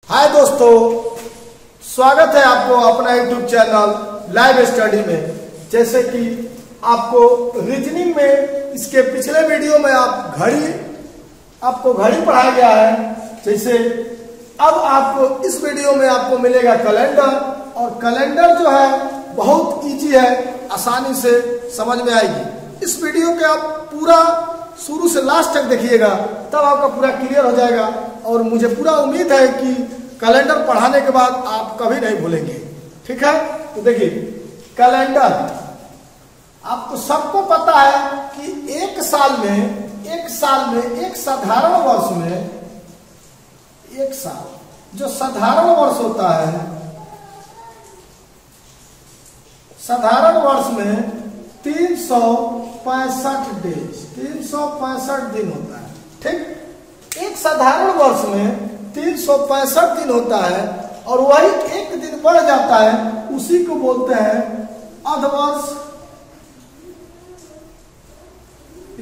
हाय दोस्तों, स्वागत है आपको अपना यूट्यूब चैनल लाइव स्टडी में। जैसे कि आपको रीजनिंग में इसके पिछले वीडियो में आपको घड़ी पढ़ाया गया है। जैसे अब आपको इस वीडियो में आपको मिलेगा कैलेंडर, और कैलेंडर जो है बहुत इजी है, आसानी से समझ में आएगी। इस वीडियो के आप पूरा शुरू से लास्ट तक देखिएगा, तब आपका पूरा क्लियर हो जाएगा। और मुझे पूरा उम्मीद है कि कैलेंडर पढ़ाने के बाद आप कभी नहीं भूलेंगे। ठीक है, तो देखिए कैलेंडर आपको सबको पता है कि एक साल में एक साधारण वर्ष में, एक साल जो साधारण वर्ष होता है, साधारण वर्ष में 365 डेज 365 दिन होता है। ठीक, एक साधारण वर्ष में 365 दिन होता है, और वही एक दिन बढ़ जाता है, उसी को बोलते हैं अर्धवर्ष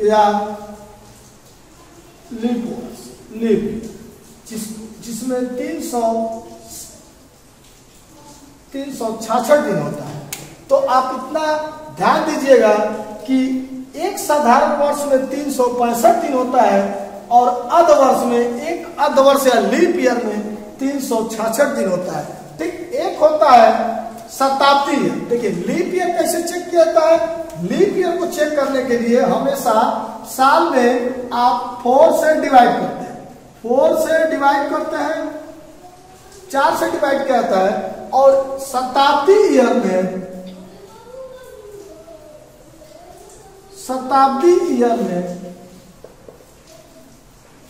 या लीप वर्ष, लीप, जिसमें 366 दिन होता है। तो आप इतना ध्यान दीजिएगा कि एक साधारण वर्ष में 365 दिन होता है, और अर्धवर्ष में, एक अर्धवर्ष या लीप ईयर में 366 दिन होता है। ठीक, एक होता है शताब्दी ईयर। देखिए लीप ईयर कैसे चेक किया जाता है। लीप ईयर को चेक करने के लिए हमेशा साल में आप 4 से डिवाइड करते हैं, 4 से डिवाइड करते हैं, 4 से डिवाइड किया जाता है। और शताब्दी ईयर में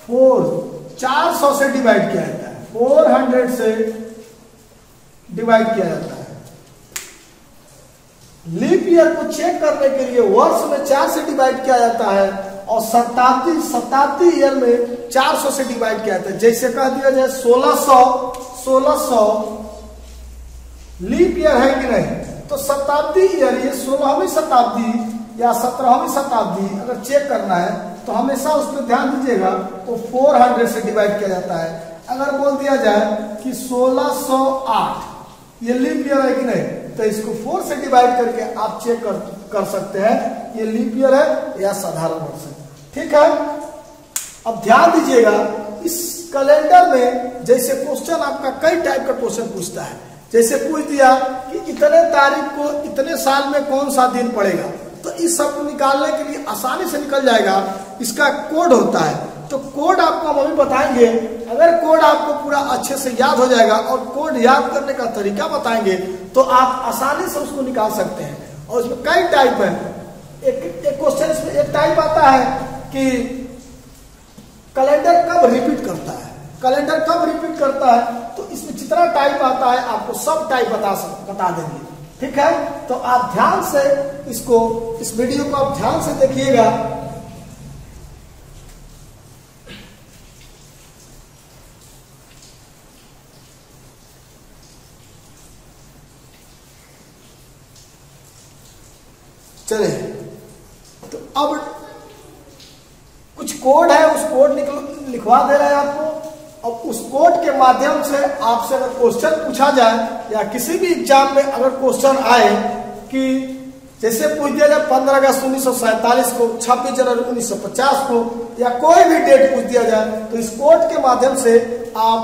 400 से डिवाइड किया जाता है, 400 से डिवाइड किया जाता है। लीप ईयर को चेक करने के लिए वर्ष में 4 से डिवाइड किया जाता है, और शताब्दी ईयर में 400 से डिवाइड किया जाता है। जैसे कह दिया जाए 1600 लीप ईयर है कि नहीं, तो शताब्दी ईयर ये 16वीं शताब्दी या 17वीं शताब्दी अगर चेक करना है तो हमेशा उस पर ध्यान दीजिएगा, तो 400 से डिवाइड किया जाता है। अगर बोल दिया जाए कि 1608 ये लीप ईयर है कि नहीं, तो इसको 4 से डिवाइड करके आप चेक कर सकते हैं ये लीप ईयर है या साधारण वर्ष है। ठीक है, अब ध्यान दीजिएगा इस कैलेंडर में जैसे क्वेश्चन आपका कई टाइप का क्वेश्चन पूछता है। जैसे पूछ दिया कि इतने तारीख को इतने साल में कौन सा दिन पड़ेगा, तो इस सब को निकालने के लिए आसानी से निकल जाएगा। इसका कोड होता है, तो कोड आपको हम अभी बताएंगे। अगर कोड आपको पूरा अच्छे से याद हो जाएगा और कोड याद करने का तरीका बताएंगे, तो आप आसानी से उसको निकाल सकते हैं। और इसमें कई टाइप है। एक क्वेश्चन इसमें एक टाइप आता है कि कैलेंडर कब रिपीट करता है, कैलेंडर कब रिपीट करता है। तो इसमें जितना टाइप आता है आपको सब टाइप बता देंगे। ठीक है, तो आप ध्यान से इस वीडियो को आप ध्यान से देखिएगा। चलिए, तो अब कुछ कोड है, उस कोड लिखवा दे रहा है आपको। अब उस कोड के माध्यम से आपसे अगर क्वेश्चन पूछा जाए, या किसी भी एग्जाम में अगर क्वेश्चन आए कि जैसे पूछ दिया जाए 15 अगस्त 1947 को, 26 जनवरी 1950 को, या कोई भी डेट पूछ दिया जाए, तो इस कोड के माध्यम से आप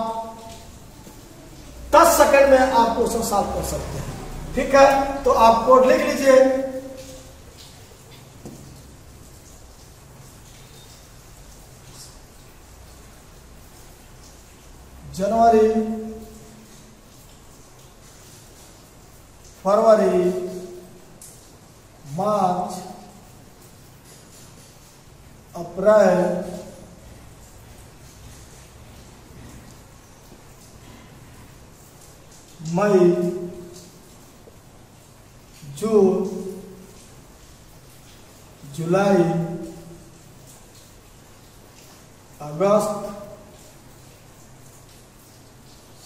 10 सेकंड में आप क्वेश्चन सॉल्व कर सकते हैं। ठीक है, तो आप कोड लिख लीजिए। जनवरी, फरवरी, मार्च, अप्रैल, मई, जून, जुलाई, अगस्त,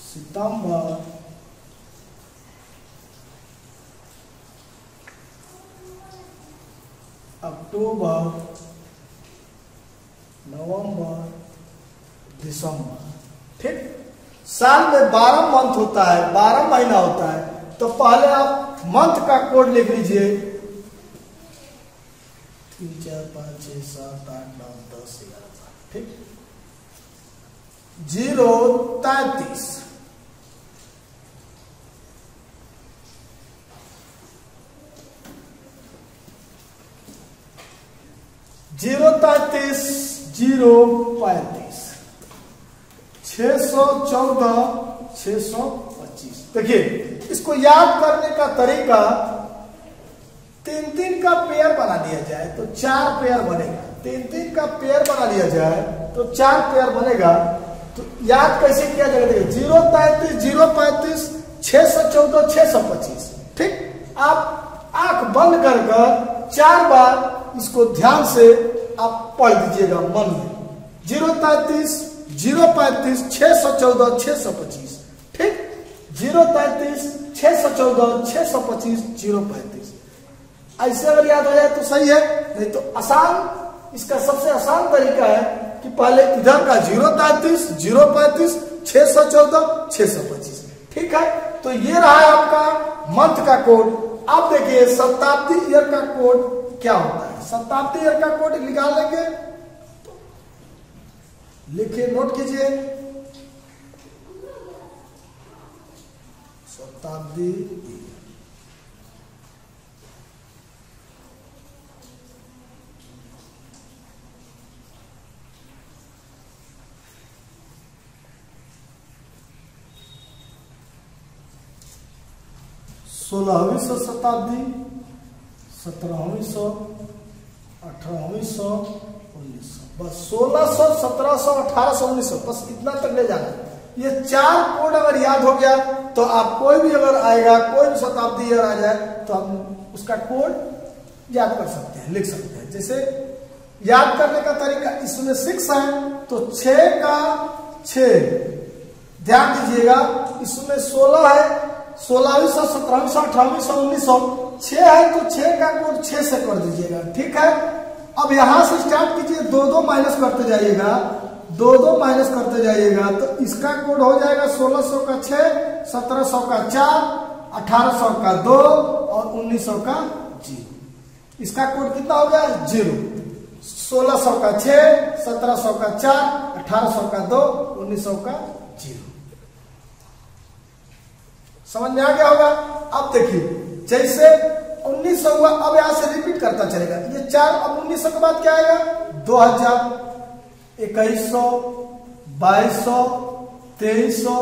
सितंबर, अक्टूबर, नवंबर, दिसंबर। ठीक, साल में 12 मंथ होता है, 12 महीना होता है, तो पहले आप मंथ का कोड लिख लीजिए 3 4 5 6 7 8 9 10 11, ठीक। 033 033 035 614 625। देखिए इसको याद करने का तरीका 3 का पेयर बना लिया जाए तो 4 पेयर बनेगा। 3 का पेयर बना लिया जाए तो 4 पेयर बनेगा। तो याद कैसे किया जाएगा? देखिए 033 035 614 625, ठीक। आप आंख बंद कर 4 बार इसको ध्यान से आप पढ़ दीजिएगा मन में। 033 035 614 625, ठीक। 033 614 625 035। ऐसे अगर याद हो जाए तो सही है, नहीं तो आसान, इसका सबसे आसान तरीका है कि पहले इधर का 033 035 614 625, ठीक है। तो ये रहा है आपका मंथ का कोड। अब देखिए शताब्दी ईयर का कोड क्या होता है। शताब्दी ईयर का कोड निकाल लेंगे, लिखिए, नोट कीजिए। शताब्दी 16वीं शताब्दी, 17वीं सौ, 18वीं सौ, 1900, बस 1600, 1700, 1800, 1900, बस इतना तक ले जाना। ये 4 कोड अगर याद हो गया तो आप कोई भी अगर आएगा, कोई भी शताब्दी ईयर आ जाए तो आप उसका कोड याद कर सकते हैं, लिख सकते हैं। जैसे याद करने का तरीका, इसमें 6 है तो 6 का 6, ध्यान दीजिएगा। इसमें 16 है, 16वीं सौ, 17वीं सौ, 18वीं सौ, 1900, 6 है तो 6 का कोड 6 से कर दीजिएगा, ठीक है। अब यहां से स्टार्ट कीजिए, 2 माइनस करते जाइएगा, 2 माइनस करते जाइएगा तो इसका कोड हो जाएगा 1600 का 6, 1700 का 4, 1800 का 2 और 1900 का 0। इसका कोड कितना हो गया? 0। 1600 का 6, 1700 का 4, 1800 का 2, 1900 का 0। समझ में आ गया होगा। अब देखिए जैसे 1900 हुआ, अब यहां से रिपीट करता चलेगा ये 4। अब 1900 के बाद क्या आएगा? 2000, 2100, 2200, 2300,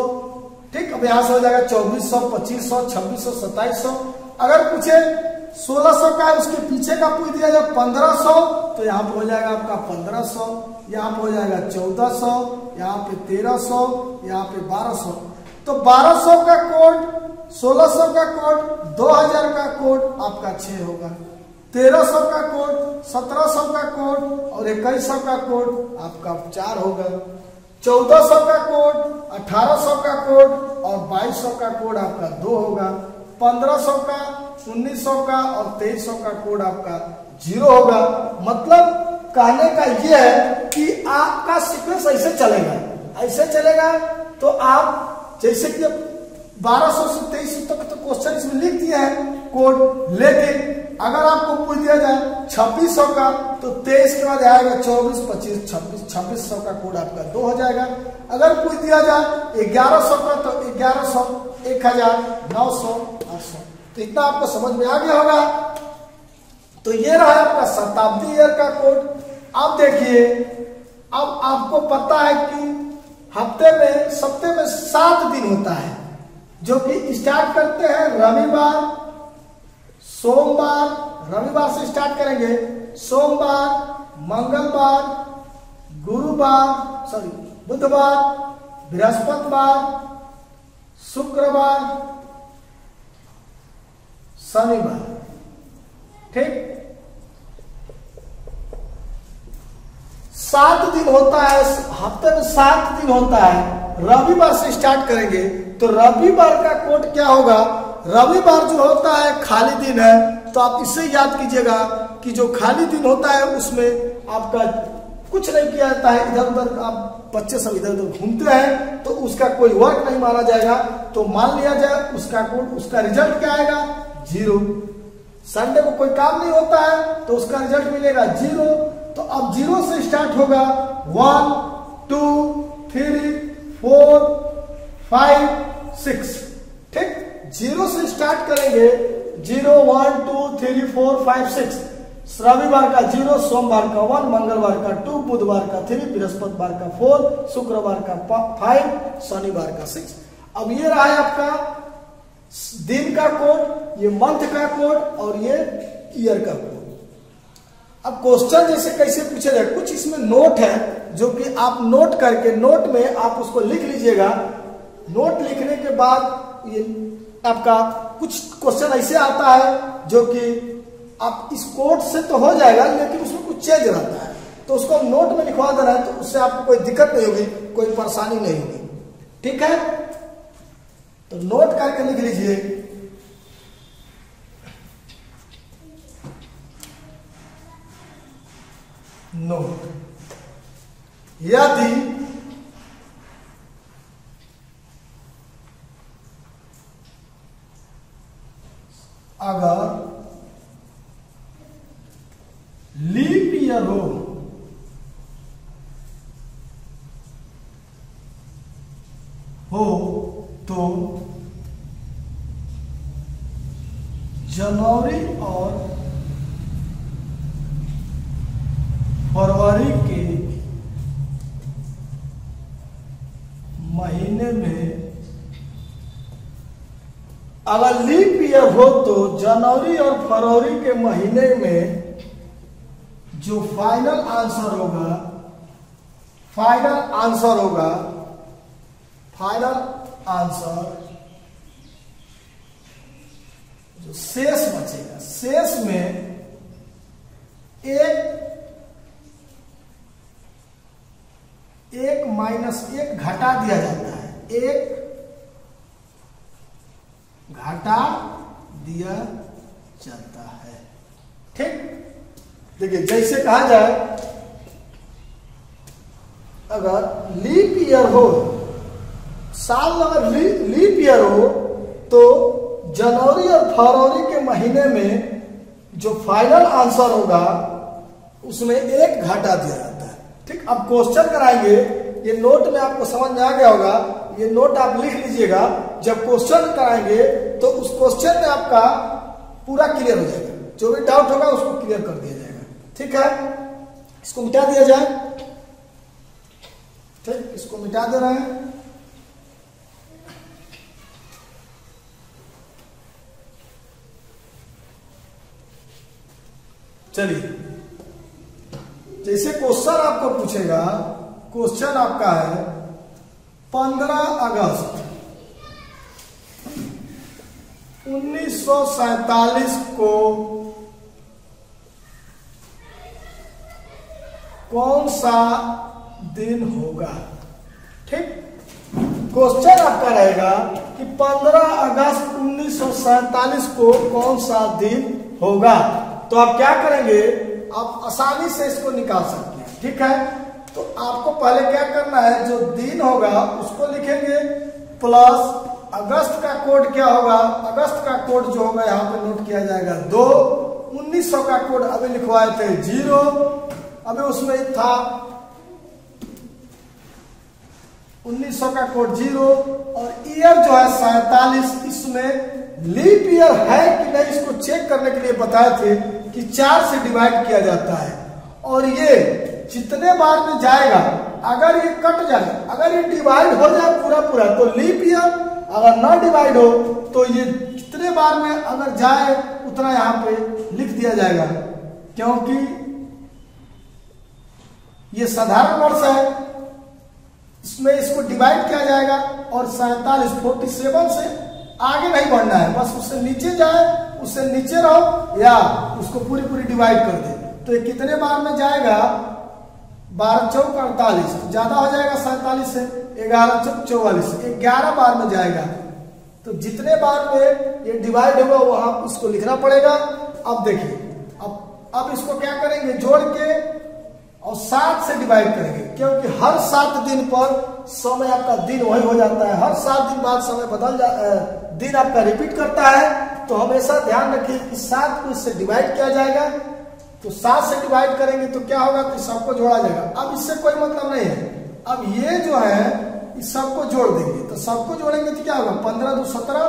ठीक। अब यहां से हो जाएगा 2400, 2500, 2600, 2700। अगर पूछे 1600 का है, उसके पीछे का पूछ दिया जाए 1500, तो यहाँ पे हो जाएगा आपका 1500, यहाँ पे हो जाएगा 1400, यहाँ पे 1300, यहाँ पे 1200। तो 1200 का कोड, 1600 का कोड, 2000 का कोड आपका 6 होगा, 1300 का कोड, 1700 का कोड और 2100 का कोड आपका 4 होगा, 1400 का कोड, 1800 का कोड और 2200 का कोड आपका 2 होगा, 1500 का, 1900 का और 2300 का कोड आपका 0 होगा। मतलब कहने का यह है कि आपका सीक्वेंस ऐसे चलेगा, ऐसे चलेगा। तो आप जैसे कि 1200 से 2300 तक तो क्वेश्चन इसमें लिख दिया है कोड, लेकिन अगर आपको पूछ दिया जाए 2600 का तो 23 के बाद आएगा 24, 25, 26, 2600 का कोड आपका 2 हो जाएगा। अगर पूछ दिया जाए 1100 का तो 1100, 1000, 900, 800। तो इतना आपको समझ में आ गया होगा। तो ये रहा आपका शताब्दी ईयर का कोड। अब देखिए, अब आपको पता है कि हफ्ते में 7 दिन होता है, जो कि स्टार्ट करते हैं रविवार, सोमवार, रविवार से स्टार्ट करेंगे, सोमवार, मंगलवार, बुधवार, बृहस्पतिवार, शुक्रवार, शनिवार, ठीक। 7 दिन होता है हफ्ते में, 7 दिन होता है। रविवार से स्टार्ट करेंगे तो रविवार का कोड क्या होगा? रविवार जो होता है खाली दिन है, तो आप इसे याद कीजिएगा कि जो खाली दिन होता है उसमें आपका कुछ नहीं किया जाता है, इधर उधर आप बच्चे सब इधर उधर घूमते हैं तो उसका कोई वर्क नहीं माना जाएगा। तो मान लिया जाए उसका कोड, उसका रिजल्ट क्या आएगा 0। संडे को कोई काम नहीं होता है तो उसका रिजल्ट मिलेगा 0। तो अब 0 से स्टार्ट होगा 1 2 3 4 5 6, ठीक। 0 से स्टार्ट करेंगे 0 1 2 3 4 5 6। रविवार का 0, सोमवार का 1, मंगलवार का 2, बुधवार का 3, बृहस्पतिवार का 4, शुक्रवार का 5, शनिवार का 6। अब ये रहा है आपका दिन का कोड, ये मंथ का कोड और ये ईयर का कोड। अब क्वेश्चन जैसे कैसे पूछे जाए, कुछ इसमें नोट है जो कि आप नोट करके, नोट में आप उसको लिख लीजिएगा। नोट लिखने के बाद ये आपका कुछ क्वेश्चन ऐसे आता है जो कि आप इस कोड से तो हो जाएगा लेकिन उसमें कुछ चेंज रहता है, तो उसको नोट में लिखवा देना है, तो उससे आपको कोई दिक्कत नहीं होगी, कोई परेशानी नहीं होगी, ठीक है। तो नोट करके लिख लीजिए। नोट, यदि अगर लीप ईयर हो तो जनवरी और फरवरी के महीने में, अगर लीप ईयर हो तो जनवरी और फरवरी के महीने में जो फाइनल आंसर होगा, फाइनल आंसर जो शेष बचेगा, शेष में एक माइनस 1 घटा दिया जाता है, 1 घटा दिया जाता है, ठीक। देखिए जैसे कहा जाए, अगर लीप ईयर हो, साल अगर लीप ईयर हो तो जनवरी और फरवरी के महीने में जो फाइनल आंसर होगा उसमें 1 घटा दिया जाता है, ठीक। अब क्वेश्चन कराएंगे, ये नोट में आपको समझ में आ गया होगा, ये नोट आप लिख लीजिएगा। जब क्वेश्चन कराएंगे तो उस क्वेश्चन में आपका पूरा क्लियर हो जाएगा, जो भी डाउट होगा उसको क्लियर कर दिया जाएगा, ठीक है। इसको मिटा दिया जाए, ठीक, इसको मिटा दे रहे हैं। चलिए, जैसे क्वेश्चन आपको पूछेगा, क्वेश्चन आपका है 15 अगस्त 1947 को कौन सा दिन होगा, ठीक। क्वेश्चन आपका रहेगा कि 15 अगस्त 1947 को कौन सा दिन होगा। तो आप क्या करेंगे, आप आसानी से इसको निकाल सकते हैं, ठीक है। तो आपको पहले क्या करना है, जो दिन होगा उसको लिखेंगे प्लस अगस्त का कोड क्या होगा, अगस्त का कोड जो होगा यहाँ पे नोट किया जाएगा 2, 1900 का कोड अभी लिखवाए थे 0, अभी उसमें था 1900 का कोड 0, और ईयर जो है 47, इसमें लीप ईयर है कि नहीं इसको चेक करने के लिए बताए थे कि 4 से डिवाइड किया जाता है, और ये जितने बार में जाएगा, अगर ये कट जाए, अगर ये डिवाइड हो जाए पूरा पूरा तो लीप ईयर, अगर ना डिवाइड हो तो ये कितने बार में अगर जाए उतना यहाँ पे लिख दिया जाएगा, क्योंकि ये साधारण वर्ष है, इसमें इसको डिवाइड किया जाएगा, और 47 से आगे नहीं बढ़ना है, बस उससे नीचे जाए, उससे नीचे रहो या उसको पूरी पूरी डिवाइड कर दे। तो ये कितने बार में जाएगा, 12 चौक 48, ज्यादा हो जाएगा 47 से, 11 चौक 44, 11 बार में जाएगा। तो जितने बार में ये डिवाइड होगा वहां उसको लिखना पड़ेगा। अब देखिए, अब इसको क्या करेंगे, जोड़ के और 7 से डिवाइड करेंगे, क्योंकि हर 7 दिन पर समय आपका दिन वही हो जाता है, हर 7 दिन बाद समय बदल दिन आपका रिपीट करता है। तो हमेशा ध्यान रखिए कि 7 को इससे डिवाइड किया जाएगा, तो 7 से डिवाइड करेंगे तो क्या होगा, तो सबको जोड़ा जाएगा। अब इससे कोई मतलब नहीं है, अब ये जो है इस सबको जोड़ देंगे, तो सबको जोड़ेंगे तो क्या होगा, 15 2 17,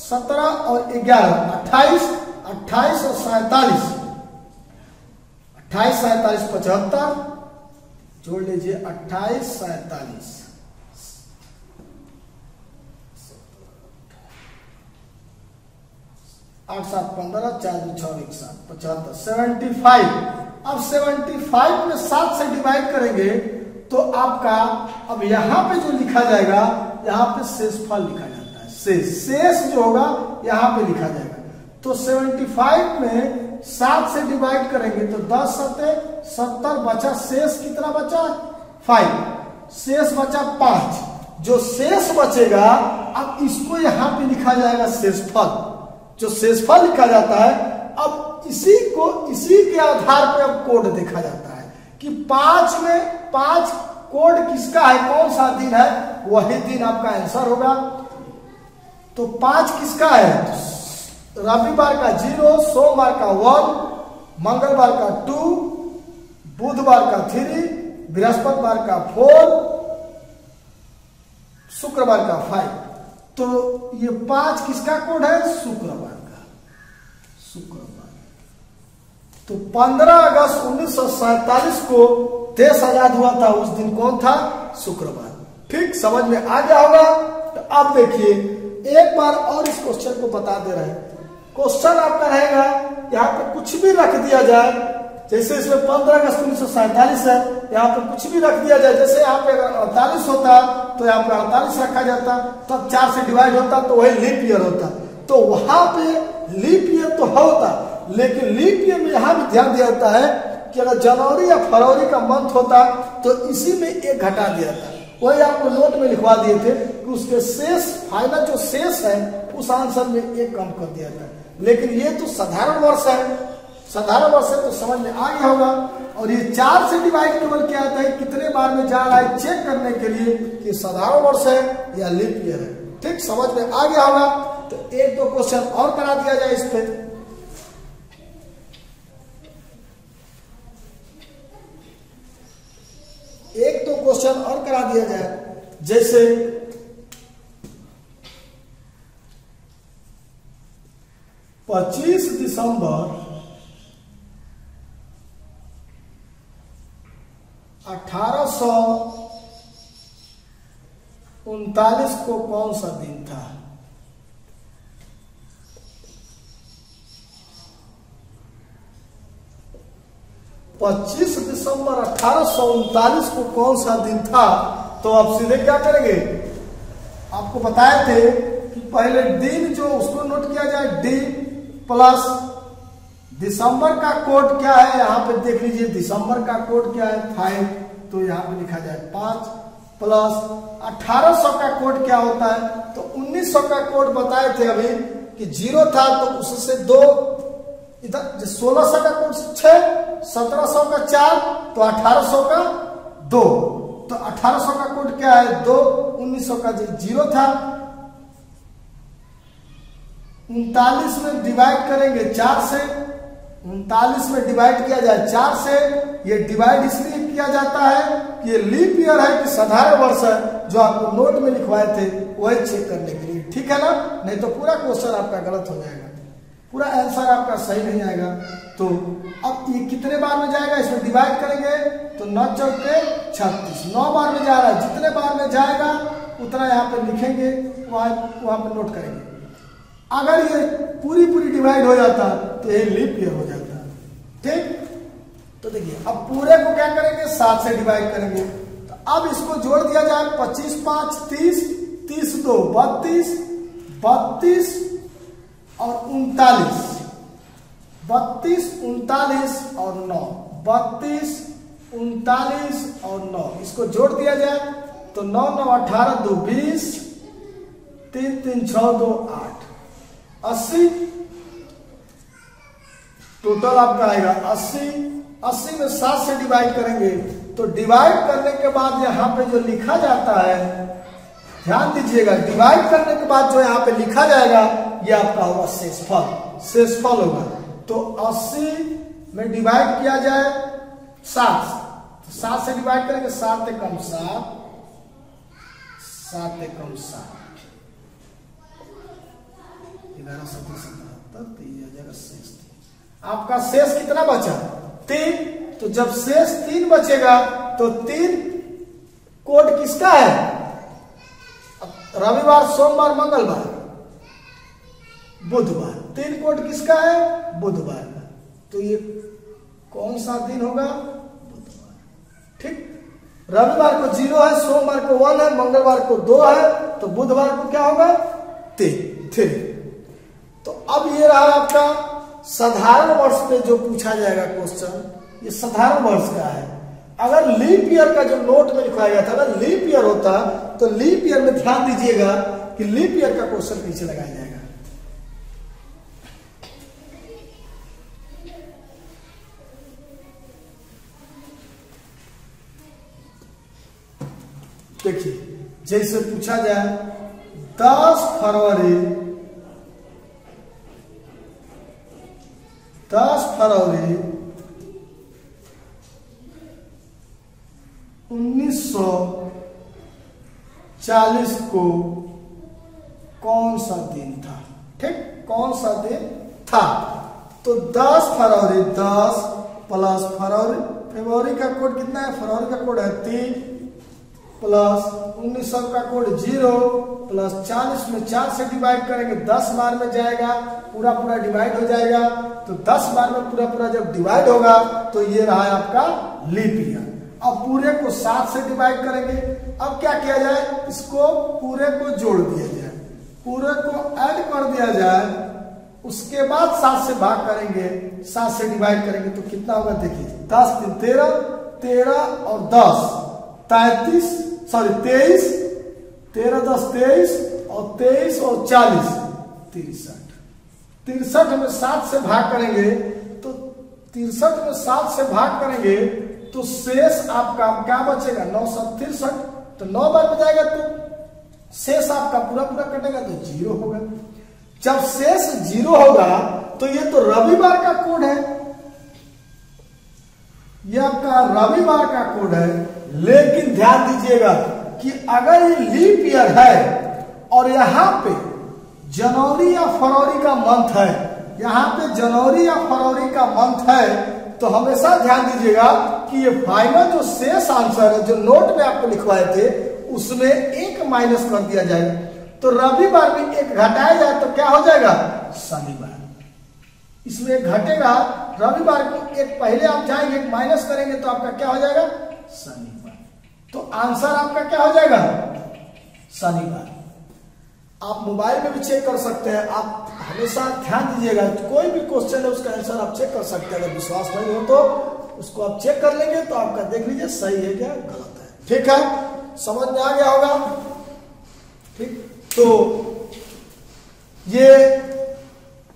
17 और 11 28, 28 और 47, 28 47 75, जोड़ लीजिए 28 47, 8 7 15, 4 2 6 1 7 75, 75। अब 75 में 7 से डिवाइड करेंगे तो आपका अब यहां पे जो लिखा जाएगा, यहां पे शेषफल लिखा जाता है, शेष जो होगा यहां पे लिखा जाएगा। तो 75 में 7 से डिवाइड करेंगे तो 10 7 70 बचा, शेष कितना बचा 5, शेष बचा 5। जो शेष बचेगा अब इसको यहां पे लिखा जाएगा शेषफल, जो शेषफल लिखा जाता है। अब इसी के आधार पर अब कोड देखा जाता है कि 5 में 5 कोड किसका है, कौन सा दिन है, वही दिन आपका आंसर होगा। तो 5 किसका है, रविवार का 0, सोमवार का 1, मंगलवार का 2, बुधवार का 3, बृहस्पतिवार का 4, शुक्रवार का 5। तो ये 5 किसका कोड है, शुक्रवार का, शुक्रवार। तो 15 अगस्त 1947 को देश आजाद हुआ था, उस दिन कौन था, शुक्रवार। ठीक समझ में आ गया होगा। तो अब देखिए एक बार और इस क्वेश्चन को बता दे रहे हैं। क्वेश्चन आपका रहेगा, यहाँ पे कुछ भी रख दिया जाए, जैसे इसमें 15 अगस्त 1947 है, यहाँ पे कुछ भी रख दिया जाए, जैसे यहाँ पे अगर 48 होता तो यहाँ पे 48 रखा जाता, तब 4 से डिवाइड होता तो वही लीप ईयर होता। तो वहां पे लीप ईयर तो होता, लेकिन लीप ईयर में यहाँ भी ध्यान दिया जाता है कि अगर जनवरी या फरवरी का मंथ होता तो इसी में 1 घटा दिया था। वही आपको नोट में लिखवा दिए थे कि उसके शेष, फाइनल जो शेष है उस आंसर में 1 कम कर दिया था। लेकिन ये तो साधारण वर्ष है, साधारण वर्ष है तो समझ में आ गया होगा। और ये 4 से डिवाइड केवल क्या आता है, कितने बार में जा रहा है चेक करने के लिए कि साधारण वर्ष है या लीप ईयर है। ठीक समझ में आ गया होगा। तो 1-2 क्वेश्चन और करा दिया जाए इस पे। एक दो क्वेश्चन और करा दिया जाए, जैसे 25 दिसंबर 1839 को कौन सा दिन था। पच्चीस दिसंबर 1839 को कौन सा दिन था। तो आप सीधे क्या करेंगे, आपको बताए थे कि पहले दिन जो उसको नोट किया जाए, डी प्लस दिसंबर का कोड क्या है, यहाँ पे देख लीजिए दिसंबर का कोड क्या है 5, तो यहाँ पे लिखा जाए 5 प्लस 1800 का कोड क्या होता है, तो 1900 का कोड बताए थे अभी कि 0 था, तो उससे 2 इधर, 1600 का कोड 6, 1700 का 4, तो 1800 का 2, तो 1800 का कोड क्या है 2, 1900 का 0 था। 39 में डिवाइड करेंगे 4 से, 39 में डिवाइड किया जाए 4 से। ये डिवाइड इसलिए किया जाता है कि ये लीप ईयर है कि साधारण वर्ष है, जो आपको नोट में लिखवाए थे वही चेक करने के लिए। ठीक है ना, नहीं तो पूरा क्वेश्चन आपका गलत हो जाएगा, पूरा आंसर आपका सही नहीं आएगा। तो अब ये कितने बार में जाएगा, इसमें डिवाइड करेंगे तो 9 चौके 36, 9 बार में जा रहा है, जितने बार में जाएगा उतना यहाँ पे लिखेंगे, वहां पे नोट करेंगे। अगर ये पूरी डिवाइड हो जाता तो ये लीप ईयर हो जाता। ठीक, तो देखिए अब पूरे को क्या करेंगे 7 से डिवाइड करेंगे। तो अब इसको जोड़ दिया जाए, 25 5 30, 30 2 32, 32 और 39, 32 39 और 9, 32 39 और 9, इसको जोड़ दिया जाए तो 9 9 18 2 20, 3 3 6 2 8, 80 टोटल आपका आएगा 80 80 में 7 से डिवाइड करेंगे तो डिवाइड करने के बाद यहाँ पे जो लिखा जाता है, ध्यान दीजिएगा, डिवाइड करने के बाद जो यहाँ पे लिखा जाएगा ये आपका होगा शेषफल होगा। तो 80 में डिवाइड किया जाए 7, तो 7 से डिवाइड करेंगे, 7 एकम 7, 7 एकम 7, 11 7 77, तो ये आ जाएगा शेष 3। आपका शेष कितना बचा? 3। तो जब शेष 3 बचेगा तो 3 कोड किसका है? रविवार, सोमवार, मंगलवार, बुधवार। 3 कोड किसका है? बुधवार का। तो ये कौन सा दिन होगा? बुधवार। ठीक। रविवार को 0 है, सोमवार को 1 है, मंगलवार को 2 है, तो बुधवार को क्या होगा? 3। तो अब ये रहा आपका साधारण वर्ष पे जो पूछा जाएगा क्वेश्चन, ये साधारण वर्ष का है। अगर लीप ईयर का जो नोट में लिखवाया गया था, अगर लीप ईयर होता तो लीप ईयर में ध्यान दीजिएगा कि लीप ईयर का क्वेश्चन नीचे लगाया जाएगा। देखिए, जैसे पूछा जाए 10 फरवरी 1940 को कौन सा दिन था? ठीक, कौन सा दिन था? तो 10 फरवरी, 10 प्लस फरवरी का कोड कितना है? फरवरी का कोड है 3 प्लस 1900 का कोड 0 प्लस 40 में 4 से डिवाइड करेंगे, 10 बार में जाएगा, पूरा डिवाइड हो जाएगा। तो 10 बार में पूरा जब डिवाइड होगा तो ये रहा है आपका लीप ईयर। अब पूरे को 7 से डिवाइड करेंगे। अब क्या किया जाए? इसको पूरे को जोड़ दिया जाए, पूरे को ऐड कर दिया जाए, उसके बाद 7 से भाग करेंगे, 7 से डिवाइड करेंगे तो कितना होगा? देखिए, 10 3 13, 13 और 10 33, सॉरी 23, 13 10 23 और 23 और 40 63। 63 में 7 से भाग करेंगे तो 63 में 7 से भाग करेंगे तो शेष आपका क्या बचेगा? 9 7 63। तो 9 बार में जाएगा तो शेष आपका पूरा कटेगा तो 0 होगा। जब शेष 0 होगा तो ये तो रविवार का कोड है, ये आपका रविवार का कोड है। लेकिन ध्यान दीजिएगा कि अगर ये लीप ईयर है और यहाँ पे जनवरी या फरवरी का मंथ है, यहाँ पे जनवरी या फरवरी का मंथ है, तो हमेशा ध्यान दीजिएगा कि ये फाइनल जो शेष आंसर है जो नोट में आपको लिखवाए थे उसमें 1 माइनस कर दिया जाएगा। तो रविवार में 1 घटाया जाए तो क्या हो जाएगा? शनिवार। इसमें 1 घटेगा, रविवार को 1 पहले आप जाएंगे, 1 माइनस करेंगे तो आपका क्या हो जाएगा? शनिवार। तो आंसर आपका क्या हो जाएगा? शनिवार। आप मोबाइल में भी चेक कर सकते हैं। आप हमेशा ध्यान दीजिएगा, कोई भी क्वेश्चन है उसका आंसर आप चेक कर सकते हैं। अगर विश्वास नहीं हो तो उसको आप चेक कर लेंगे तो आपका देख लीजिए सही है क्या गलत है। ठीक है, समझ में आ गया होगा। ठीक, तो ये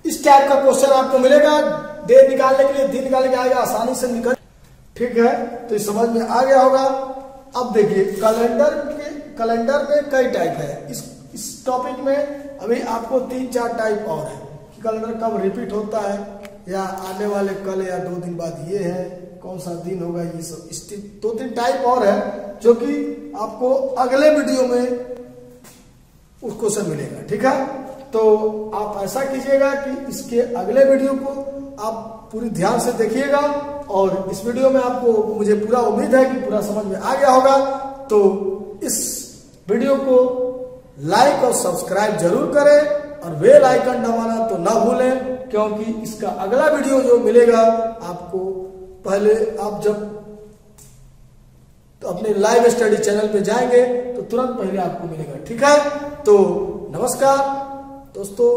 इस टाइप का क्वेश्चन आपको मिलेगा। डे निकालने के लिए दिन निकालने के आएगा, आसानी से निकल। ठीक है, तो ये समझ में आ गया होगा। अब देखिए, कैलेंडर में कई टाइप है। इस टॉपिक में अभी आपको 3-4 टाइप और है कि कैलेंडर कब रिपीट होता है, या आने वाले कल या 2 दिन बाद ये है, कौन सा दिन होगा, ये सब इस 2-3 टाइप और है जो कि आपको अगले वीडियो में उस क्वेश्चन मिलेगा। ठीक है, तो आप ऐसा कीजिएगा कि इसके अगले वीडियो को आप पूरी ध्यान से देखिएगा, और इस वीडियो में आपको, मुझे पूरा उम्मीद है कि पूरा समझ में आ गया होगा। तो इस वीडियो को लाइक और सब्सक्राइब जरूर करें और बेल आइकन दबाना तो ना भूलें, क्योंकि इसका अगला वीडियो जो मिलेगा आपको पहले, आप जब तो अपने लाइव स्टडी चैनल पे जाएंगे तो तुरंत पहले आपको मिलेगा। ठीक है, तो नमस्कार दोस्तों।